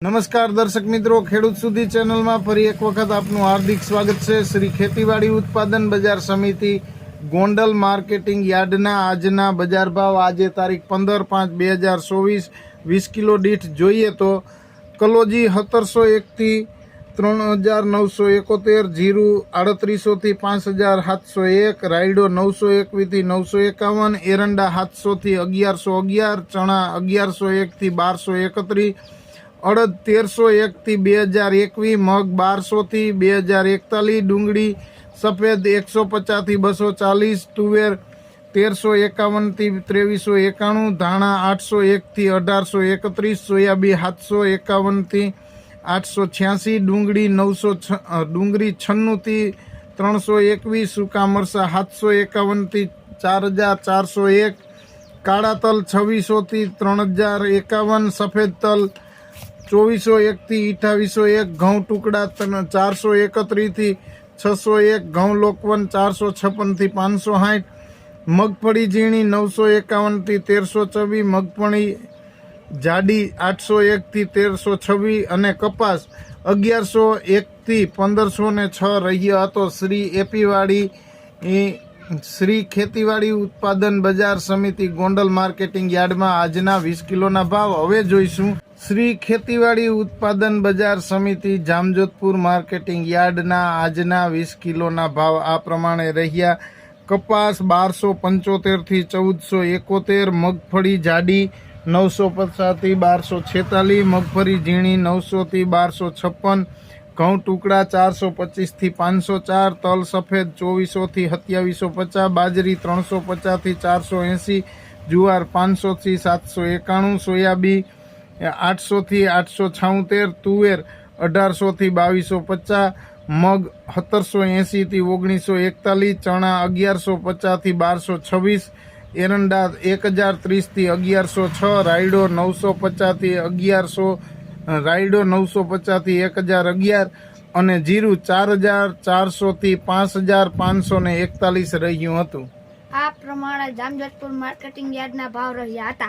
નમસ્કાર દર્શક મિત્રો, ખેડૂત સુધી ચેનલમાં ફરી એક વખત આપનું હાર્દિક સ્વાગત છે। શ્રી ખેતીવાડી ઉત્પાદન બજાર સમિતિ ગોંડલ માર્કેટિંગ યાર્ડના આજના બજાર ભાવ આજે તારીખ 15/5/2024 20 કિલો દીઠ જોઈએ તો કલોજી 1701 થી 3971, જીરું 3800 થી 5701, રાયડો 921 થી 951, એરંડા 700 થી 1111, ચણા 1101 થી 1231, અડદ 1301 થી 2021, મગ 1200 થી 2041, ડુંગળી સફેદ 150 થી 240, તુવેર 1351 થી 2391, ધાણા 801 થી 1831, સોયાબીન 751 થી 886, ડુંગળી 96 થી 321, સૂકા મરચા 751 થી 4401, કાળા તલ 2600 થી 3051, સફેદ તલ 2401 થી 2801, ઘઉં ટુકડા 431 થી 601, ઘઉં લોકવન 456 થી 560, મગફળી ઝીણી 951 થી 1324, મગફળી જાડી 801 થી 1326 અને કપાસ 1101 થી 1506 રહ્યો હતો। શ્રી ખેતીવાડી ઉત્પાદન બજાર સમિતિ ગોંડલ માર્કેટિંગ યાર્ડમાં આજના 20 કિલોના ભાવ હવે જોઈશું। શ્રી ખેતીવાડી ઉત્પાદન બજાર સમિતિ જામજોધપુર માર્કેટિંગ યાર્ડના આજના 20 કિલોના ભાવ આ પ્રમાણે રહ્યા। કપાસ 1275 થી 1471, મગફળી જાડી 950 થી 1246, મગફળી ઝીણી 900 થી 1256, ઘઉં ટુકડા 425 થી 504, તલ સફેદ 2400 થી 2750, બાજરી 350 થી 480, જુવાર 500 થી 791, સોયાબીન 800 થી 876, તુવેર 1800 થી 2250, મગ 1780 થી 1941, ચણા 1150 થી 1226, એરંડા 1030 થી 1106, રાયડો 950 થી 1011 અને જીરું 4400 થી 5541 રહ્યું હતું। આ પ્રમાણે જામજોધપુર માર્કેટિંગ યાર્ડના ભાવ રહ્યા હતા।